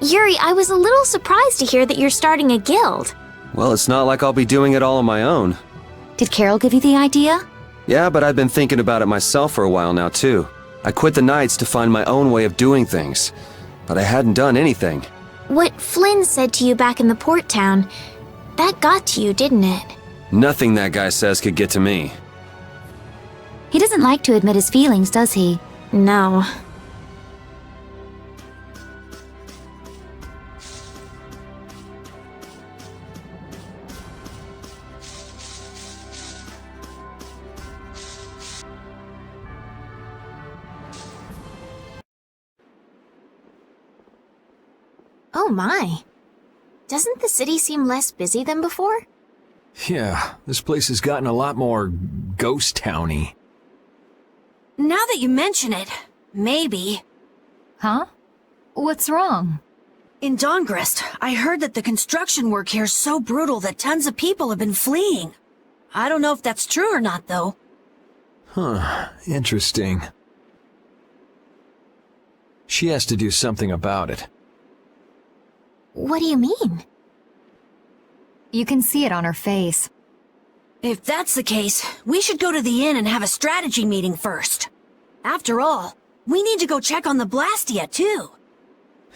Yuri, I was a little surprised to hear that you're starting a guild. Well, it's not like I'll be doing it all on my own. Did Carol give you the idea? Yeah, but I've been thinking about it myself for a while now, too. I quit the Knights to find my own way of doing things, but I hadn't done anything. What Flynn said to you back in the port town, that got to you, didn't it? Nothing that guy says could get to me. He doesn't like to admit his feelings, does he? No. Oh my. Doesn't the city seem less busy than before? Yeah, this place has gotten a lot more ghost towny. Now that you mention it, maybe. Huh? What's wrong? In Dongrest, I heard that the construction work here is so brutal that tons of people have been fleeing. I don't know if that's true or not, though. Huh, interesting. She has to do something about it. What do you mean? You can see it on her face. If that's the case, we should go to the inn and have a strategy meeting first. After all, we need to go check on the Blastia, too.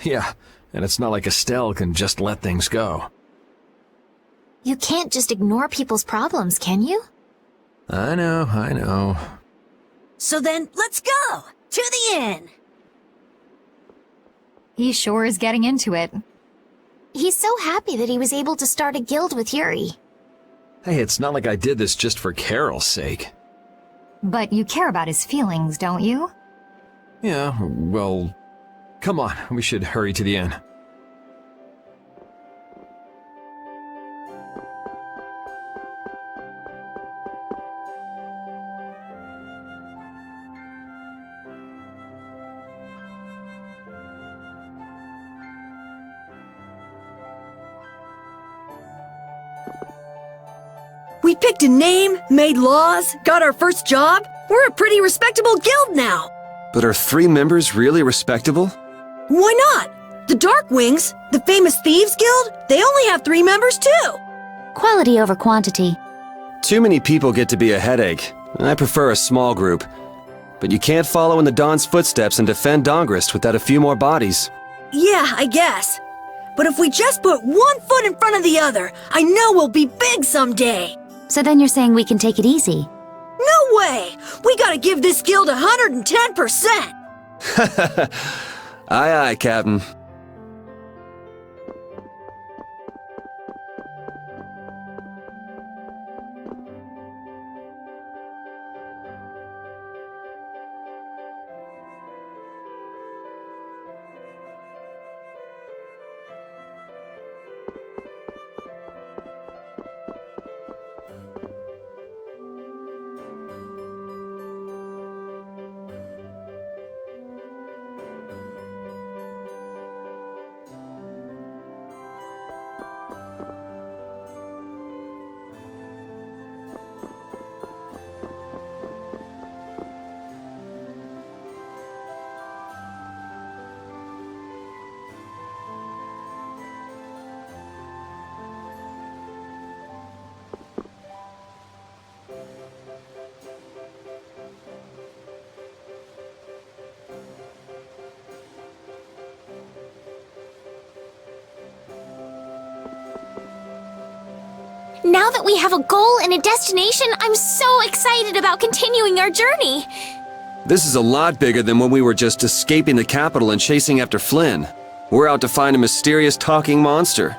Yeah, and it's not like Estelle can just let things go. You can't just ignore people's problems, can you? I know. So then, let's go! To the inn! He sure is getting into it. He's so happy that he was able to start a guild with Yuri. Hey, it's not like I did this just for Carol's sake. But you care about his feelings, don't you? Yeah, well... Come on, we should hurry to the inn. We picked a name, made laws, got our first job. We're a pretty respectable guild now. But are 3 members really respectable? Why not? The Darkwings, the famous thieves guild, they only have 3 members too. Quality over quantity. Too many people get to be a headache. I prefer a small group. But you can't follow in the Dawn's footsteps and defend Dongrest without a few more bodies. Yeah, I guess. But if we just put one foot in front of the other, I know we'll be big someday. So then you're saying we can take it easy? No way! We gotta give this guild 110%! Aye, aye, Captain. Now that we have a goal and a destination, I'm so excited about continuing our journey. This is a lot bigger than when we were just escaping the capital and chasing after Flynn. We're out to find a mysterious talking monster.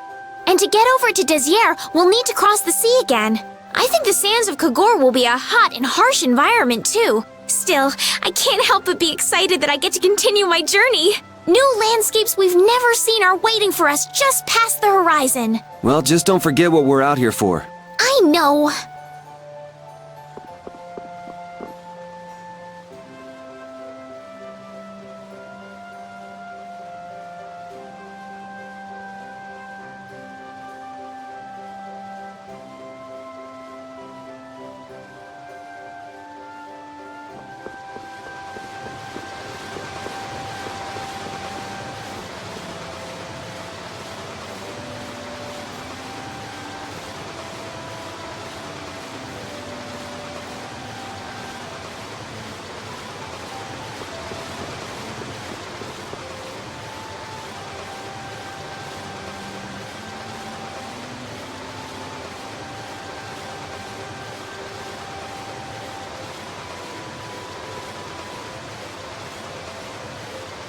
And to get over to Desire, we'll need to cross the sea again. I think the sands of Kagor will be a hot and harsh environment, too. Still, I can't help but be excited that I get to continue my journey. New landscapes we've never seen are waiting for us just past the horizon. Well, just don't forget what we're out here for. I know.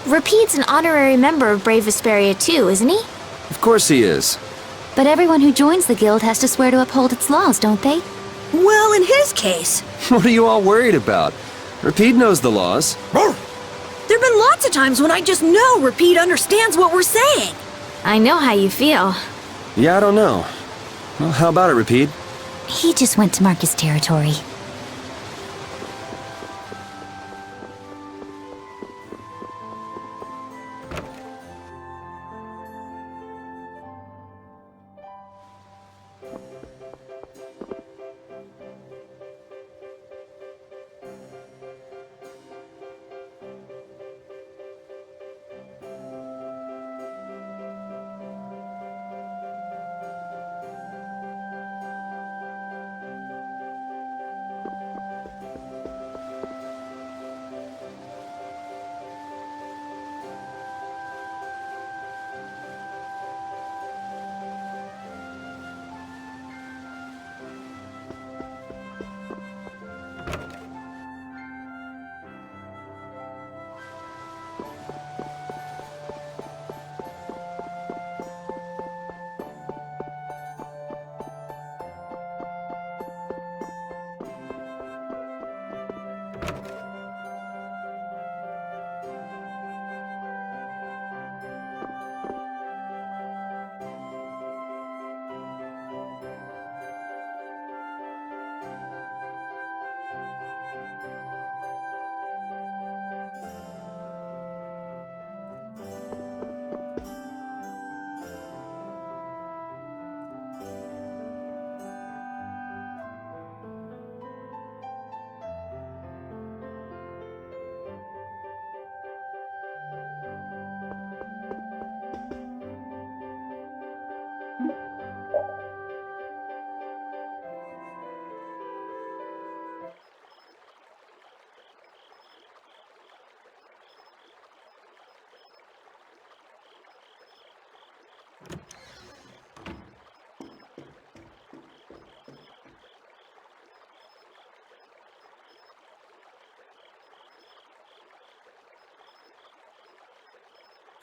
Repeat's an honorary member of Brave Vesperia too, isn't he? Of course he is. But everyone who joins the guild has to swear to uphold its laws, don't they? Well, in his case, What are you all worried about? Repeat knows the laws. there've been lots of times when I just know Repeat understands what we're saying. I know how you feel. Yeah, I don't know. Well, how about it, Repeat? He just went to mark his territory.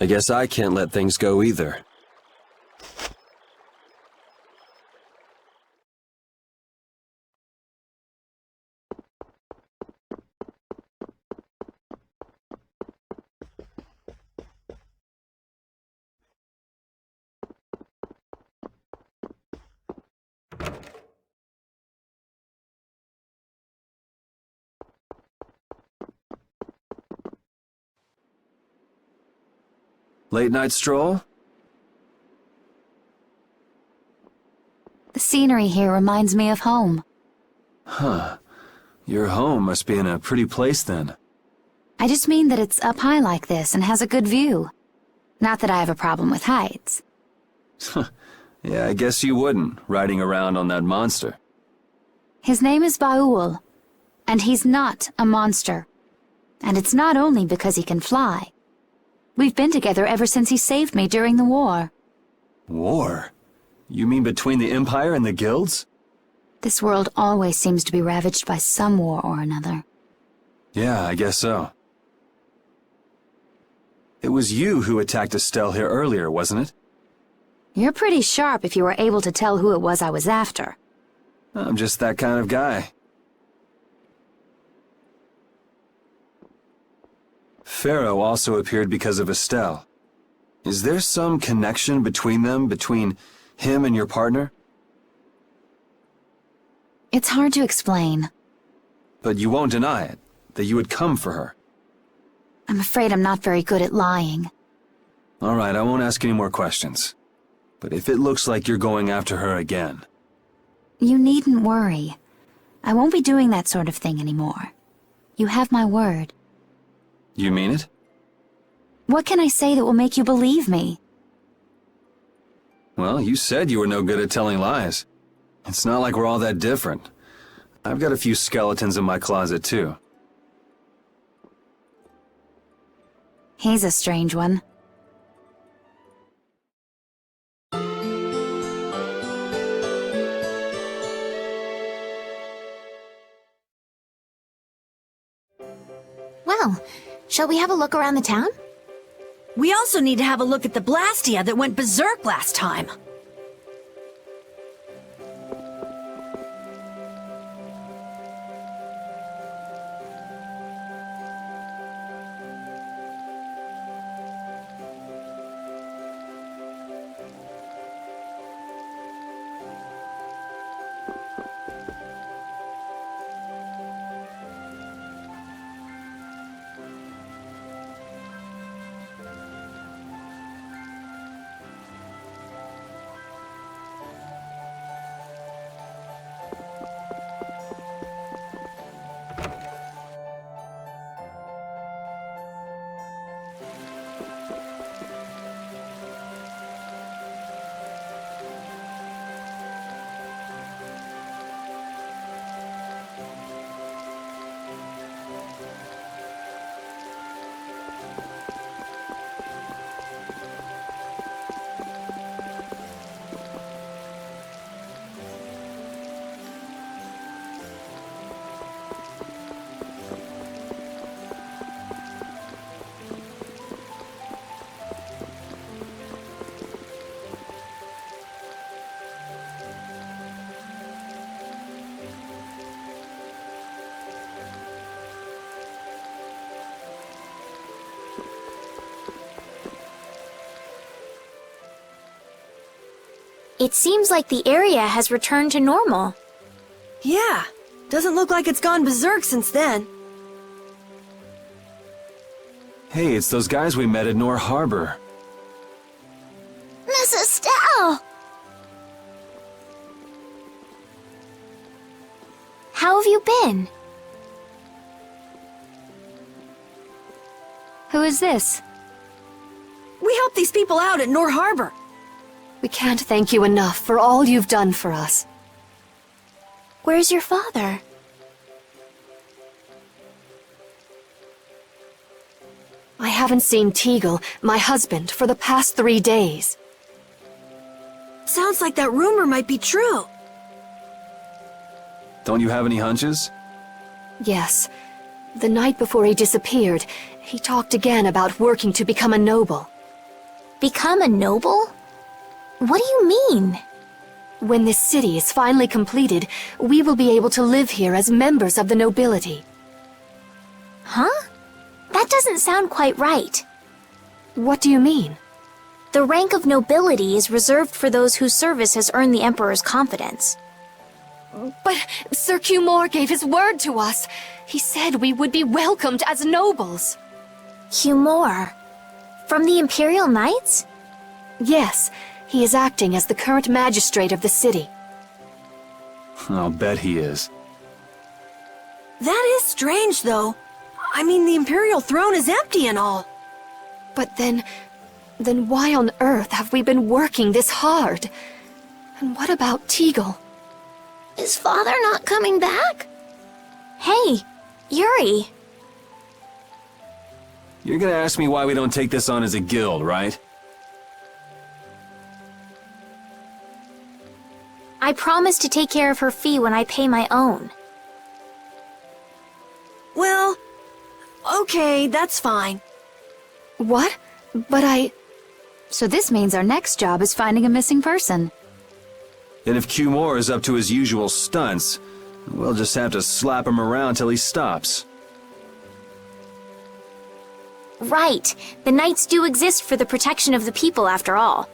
I guess I can't let things go either. Late night stroll? The scenery here reminds me of home. Huh. Your home must be in a pretty place then. I just mean that it's up high like this and has a good view. Not that I have a problem with heights. Yeah, I guess you wouldn't, riding around on that monster. His name is Baul, and he's not a monster. And it's not only because he can fly. We've been together ever since he saved me during the war. War? You mean between the Empire and the guilds? This world always seems to be ravaged by some war or another. Yeah, I guess so. It was you who attacked Estelle here earlier, wasn't it? You're pretty sharp if you were able to tell who it was I was after. I'm just that kind of guy. Pharaoh also appeared because of Estelle. Is there some connection between them, between him and your partner? It's hard to explain. But you won't deny it, that you would come for her. I'm afraid I'm not very good at lying. All right, I won't ask any more questions. But if it looks like you're going after her again... You needn't worry. I won't be doing that sort of thing anymore. You have my word. You mean it? What can I say that will make you believe me? Well, you said you were no good at telling lies. It's not like we're all that different. I've got a few skeletons in my closet, too. He's a strange one. Well, shall we have a look around the town? We also need to have a look at the Blastia that went berserk last time. It seems like the area has returned to normal. Yeah, doesn't look like it's gone berserk since then. Hey, it's those guys we met at Nor Harbor. Miss Estelle! How have you been? Who is this? We helped these people out at Nor Harbor. We can't thank you enough for all you've done for us. Where's your father? I haven't seen Titel, my husband, for the past 3 days. Sounds like that rumor might be true. Don't you have any hunches? Yes. The night before he disappeared, he talked again about working to become a noble. Become a noble? What do you mean? When this city is finally completed, we will be able to live here as members of the nobility. Huh? That doesn't sound quite right. What do you mean? The rank of nobility is reserved for those whose service has earned the Emperor's confidence. But Sir Cumore gave his word to us. He said we would be welcomed as nobles. Cumore? From the Imperial Knights? Yes, he is acting as the current magistrate of the city. I'll bet he is. That is strange, though. I mean, the Imperial throne is empty and all. But then why on earth have we been working this hard? And what about Titel? Is father not coming back? Hey, Yuri. You're gonna ask me why we don't take this on as a guild, right? I promise to take care of her fee when I pay my own. Well, okay, that's fine. What? But So this means our next job is finding a missing person. And if Cumore is up to his usual stunts, we'll just have to slap him around till he stops. Right. The Knights do exist for the protection of the people, after all.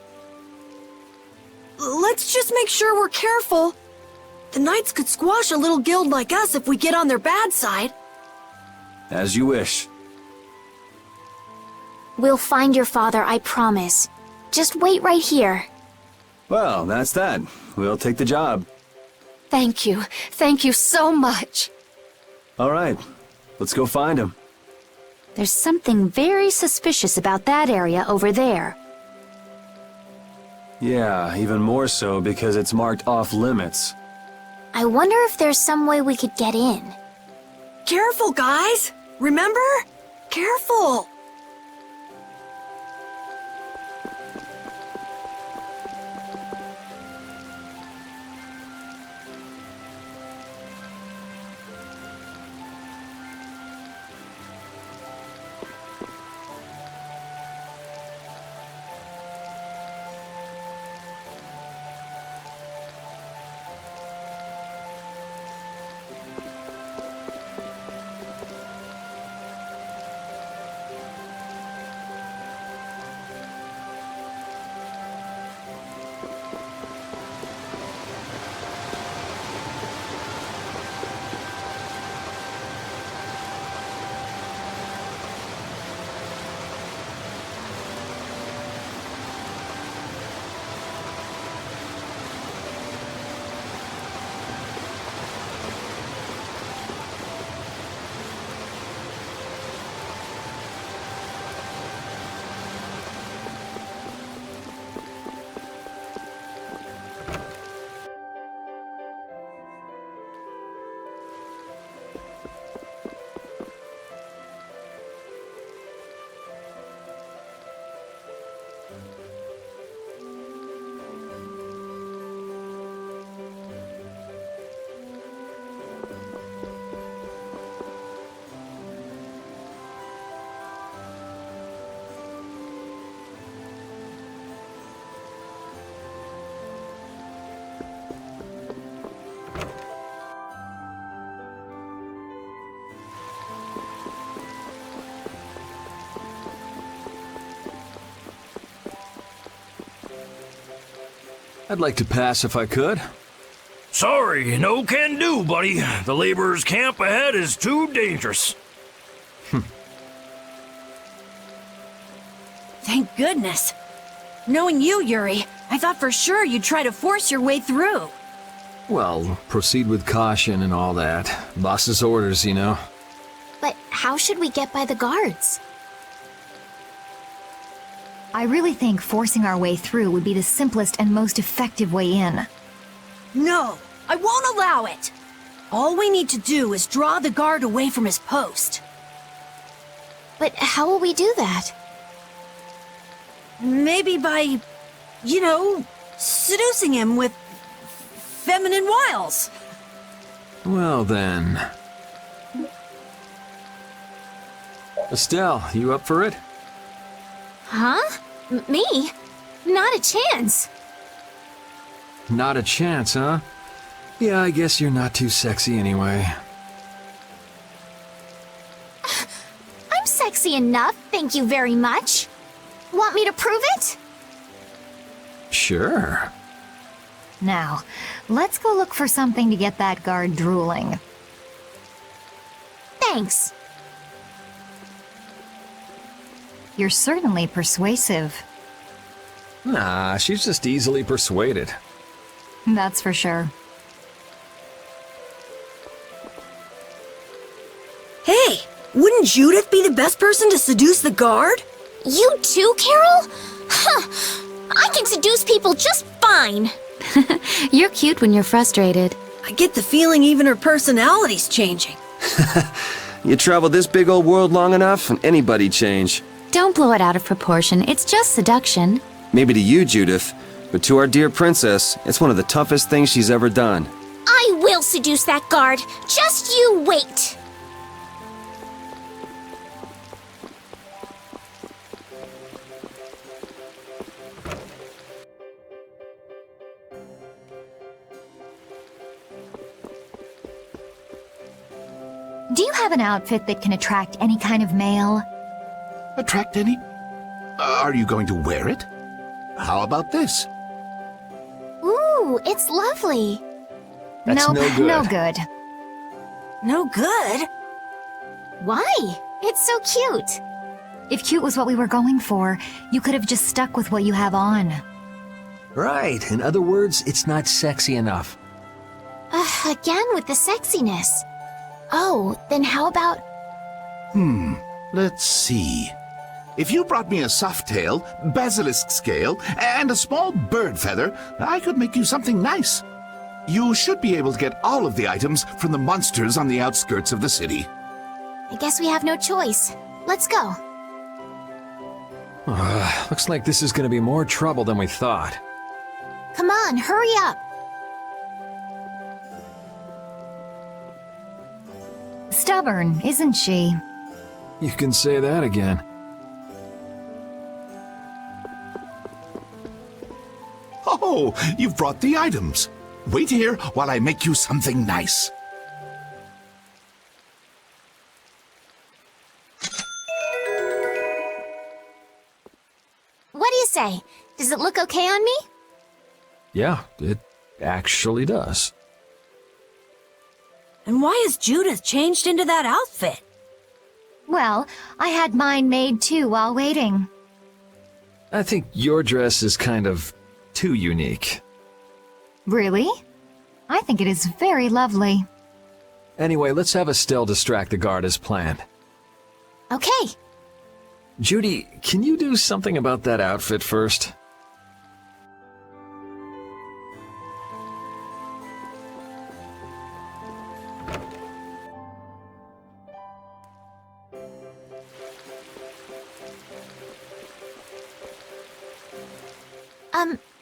Let's just make sure we're careful. The Knights could squash a little guild like us if we get on their bad side. As you wish. We'll find your father, I promise. Just wait right here. Well, that's that. We'll take the job. thank you. Thank you so much. All right, let's go find him. There's something very suspicious about that area over there. Yeah, even more so because it's marked off limits. I wonder if there's some way we could get in. Careful, guys! Remember? Careful! I'd like to pass if I could. Sorry, no can do, buddy. The laborers' camp ahead is too dangerous. Thank goodness. Knowing you, Yuri, I thought for sure you'd try to force your way through. Well, proceed with caution and all that. Boss's orders, you know. But how should we get by the guards? I really think forcing our way through would be the simplest and most effective way in. No, I won't allow it. All we need to do is draw the guard away from his post. But how will we do that? Maybe by, seducing him with feminine wiles. Well then. Estelle, you up for it? Huh? Me? Not a chance. Not a chance, huh? Yeah, I guess you're not too sexy anyway. I'm sexy enough, thank you very much. Want me to prove it? Sure. Now, let's go look for something to get that guard drooling. Thanks. You're certainly persuasive. Nah, she's just easily persuaded. That's for sure. Hey, wouldn't Judith be the best person to seduce the guard? You too, Carol? Huh. I can seduce people just fine. You're cute when you're frustrated. I get the feeling even her personality's changing. You travel this big old world long enough, and anybody'd change. Don't blow it out of proportion. It's just seduction. Maybe to you, Judith, but to our dear princess, it's one of the toughest things she's ever done. I will seduce that guard. Just you wait. Do you have an outfit that can attract any kind of male? Attract any? Are you going to wear it? How about this? Ooh, it's lovely. That's Nope, no good. no good. No good? Why? It's so cute. If cute was what we were going for, you could have just stuck with what you have on. Right. In other words, it's not sexy enough. Again with the sexiness. Oh, then how about... Let's see. If you brought me a soft tail, basilisk scale, and a small bird feather, I could make you something nice. You should be able to get all of the items from the monsters on the outskirts of the city. I guess we have no choice. Let's go. Looks like this is gonna be more trouble than we thought. Come on, hurry up. Stubborn, isn't she? You can say that again. Oh, you've brought the items. Wait here while I make you something nice. What do you say? Does it look okay on me? Yeah, it actually does. And why has Judith changed into that outfit? Well, I had mine made too while waiting. I think your dress is kind of too unique. Really? I think it is very lovely. Anyway, let's have Estelle distract the guard as planned. Okay. Judy, can you do something about that outfit first?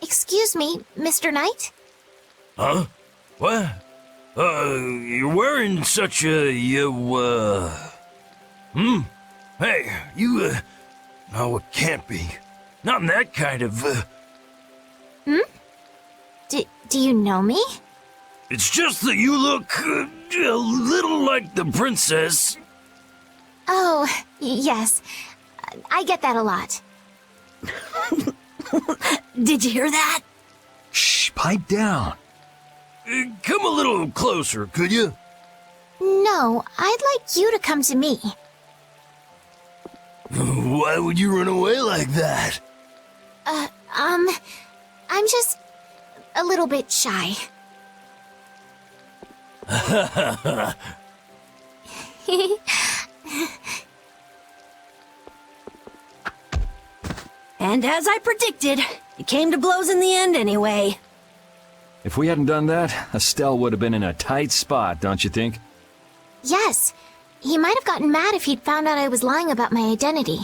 Excuse me, Mr. Knight? Huh? What? You're wearing such a, Hey, you, no, it can't be. Not in that kind of, Do you know me? It's just that you look, a little like the princess. Oh, yes. I get that a lot. Did you hear that? Shh. pipe down. Come a little closer, could you? No, I'd like you to come to me. Why would you run away like that? I'm just a little bit shy. And as I predicted, it came to blows in the end anyway. If we hadn't done that, Estelle would have been in a tight spot, don't you think? Yes, he might have gotten mad if he'd found out I was lying about my identity.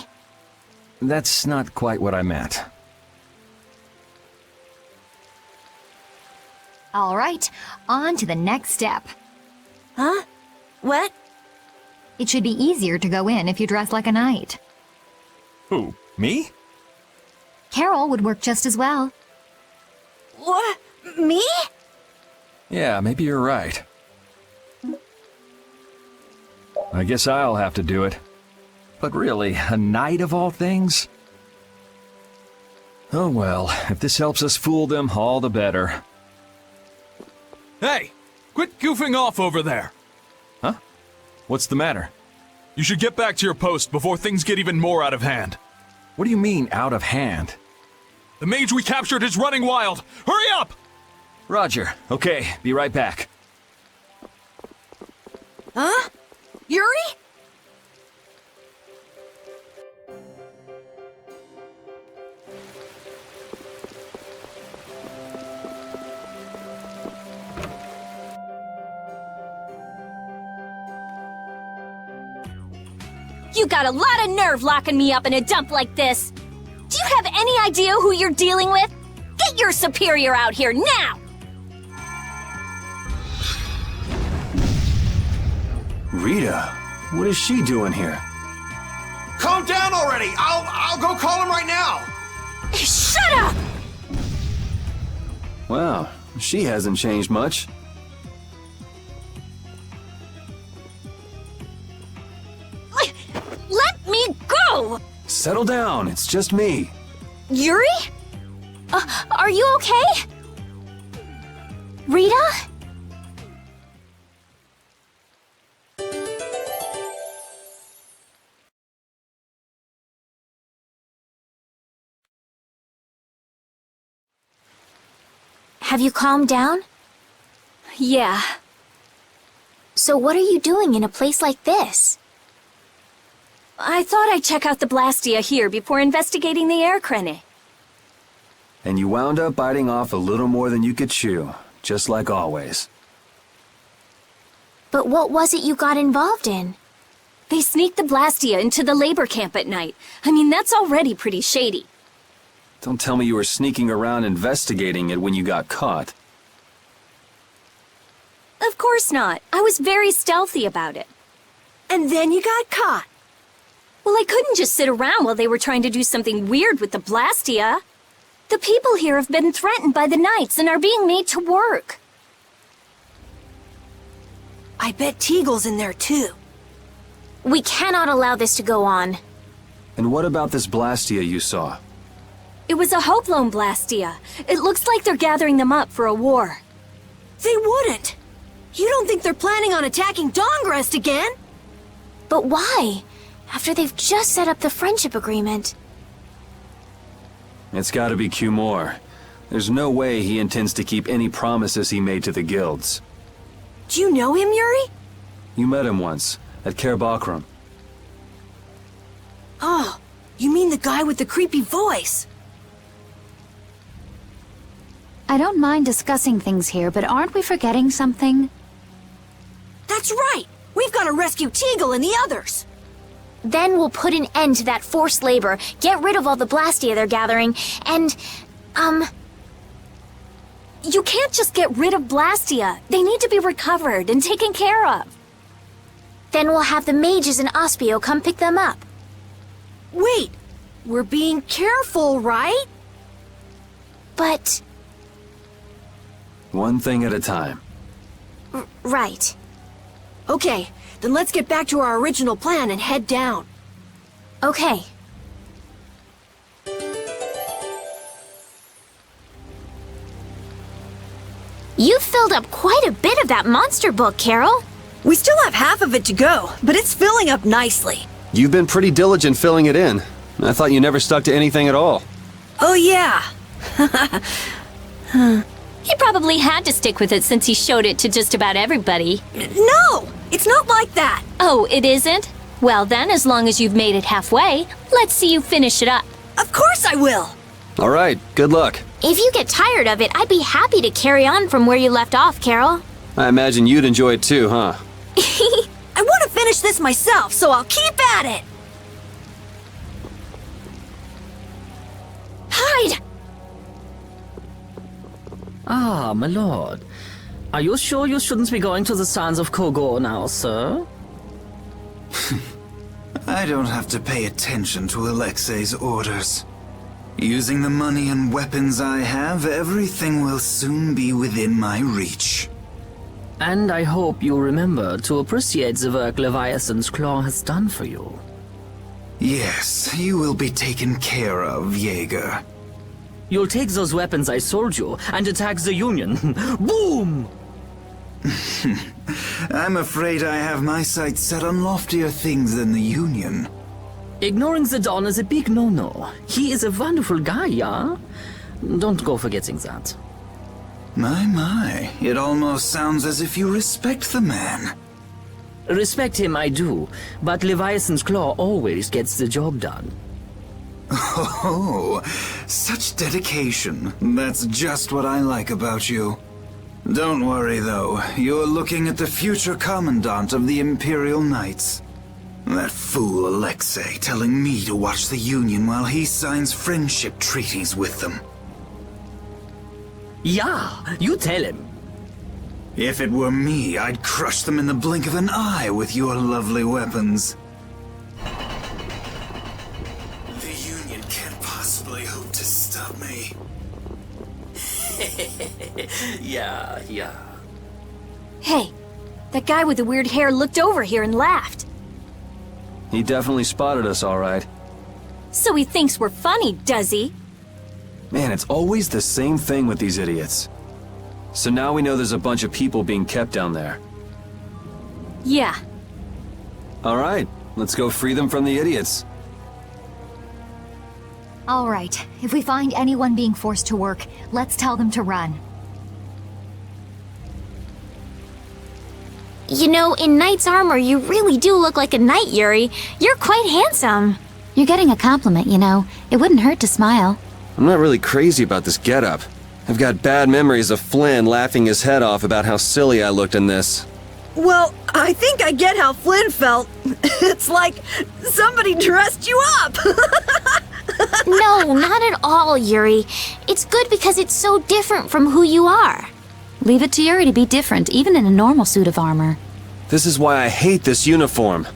That's not quite what I meant. All right, on to the next step. Huh? What? It should be easier to go in if you dress like a knight. Who, me? Carol would work just as well. What? Me? Yeah, maybe you're right. I guess I'll have to do it. But really, a knight of all things? Oh well, if this helps us fool them, all the better. Hey! Quit goofing off over there! Huh? What's the matter? You should get back to your post before things get even more out of hand. What do you mean, out of hand? The mage we captured is running wild! Hurry up! Roger. Okay, be right back. Huh? Yuri? You got a lot of nerve locking me up in a dump like this. Do you have any idea who you're dealing with? Get your superior out here now! Rita, what is she doing here? Calm down already! I'll go call him right now! Shut up! Wow, she hasn't changed much. Let me go! Settle down, it's just me. Yuri? Are you okay? Rita? Have you calmed down? Yeah. So what are you doing in a place like this? I thought I'd check out the Blastia here before investigating the air crane. And you wound up biting off a little more than you could chew, just like always. But what was it you got involved in? They sneaked the Blastia into the labor camp at night. I mean, that's already pretty shady. Don't tell me you were sneaking around investigating it when you got caught. Of course not. I was very stealthy about it. And then you got caught. Well, I couldn't just sit around while they were trying to do something weird with the Blastia. The people here have been threatened by the Knights and are being made to work. I bet Teagle's in there too. We cannot allow this to go on. And what about this Blastia you saw? It was a Hoplone Blastia. It looks like they're gathering them up for a war. They wouldn't! You don't think they're planning on attacking Dongrest again? But why? After they've just set up the friendship agreement. It's gotta be Cumore. There's no way he intends to keep any promises he made to the guilds. Do you know him, Yuri? You met him once, at Kerbakram. Oh, you mean the guy with the creepy voice? I don't mind discussing things here, but aren't we forgetting something? That's right! We've got to rescue Teagle and the others! Then we'll put an end to that forced labor, get rid of all the Blastia they're gathering, and, You can't just get rid of Blastia. They need to be recovered and taken care of. Then we'll have the mages and Ospio come pick them up. Wait! We're being careful, right? But... One thing at a time. Right. Okay, then let's get back to our original plan and head down. Okay. You've filled up quite a bit of that monster book, Carol. We still have half of it to go, but it's filling up nicely. You've been pretty diligent filling it in. I thought you never stuck to anything at all. Oh yeah. He probably had to stick with it since he showed it to just about everybody. No! It's not like that! Oh, it isn't? Well then, as long as you've made it halfway, let's see you finish it up. Of course I will! All right, good luck. If you get tired of it, I'd be happy to carry on from where you left off, Carol. I imagine you'd enjoy it too, huh? I want to finish this myself, so I'll keep at it! Hide! Ah, my lord. Are you sure you shouldn't be going to the Sands of Kogor now, sir? I don't have to pay attention to Alexei's orders. Using the money and weapons I have, everything will soon be within my reach. And I hope you remember to appreciate the work Leviathan's Claw has done for you. Yes, you will be taken care of, Jaeger. You'll take those weapons I sold you and attack the Union. Boom! I'm afraid I have my sights set on loftier things than the Union. Ignoring the Don is a big no-no. He is a wonderful guy, yeah? Don't go forgetting that. My, it almost sounds as if you respect the man. Respect him I do, but Leviathan's Claw always gets the job done. Oh, such dedication. That's just what I like about you. Don't worry though, you're looking at the future commandant of the Imperial Knights. That fool Alexei telling me to watch the Union while he signs friendship treaties with them. Yeah, you tell him. If it were me, I'd crush them in the blink of an eye with your lovely weapons. The Union can't possibly hope to stop me. Yeah. Hey, that guy with the weird hair looked over here and laughed. He definitely spotted us, all right. So he thinks we're funny, does he? Man, it's always the same thing with these idiots. So now we know there's a bunch of people being kept down there. Yeah. All right, let's go free them from the idiots. All right, if we find anyone being forced to work, let's tell them to run. You know, in knight's armor, you really do look like a knight, Yuri. You're quite handsome. You're getting a compliment, you know. It wouldn't hurt to smile. I'm not really crazy about this getup. I've got bad memories of Flynn laughing his head off about how silly I looked in this. Well, I think I get how Flynn felt. It's like somebody dressed you up! No, not at all, Yuri. It's good because it's so different from who you are. Leave it to Yuri to be different, even in a normal suit of armor. This is why I hate this uniform.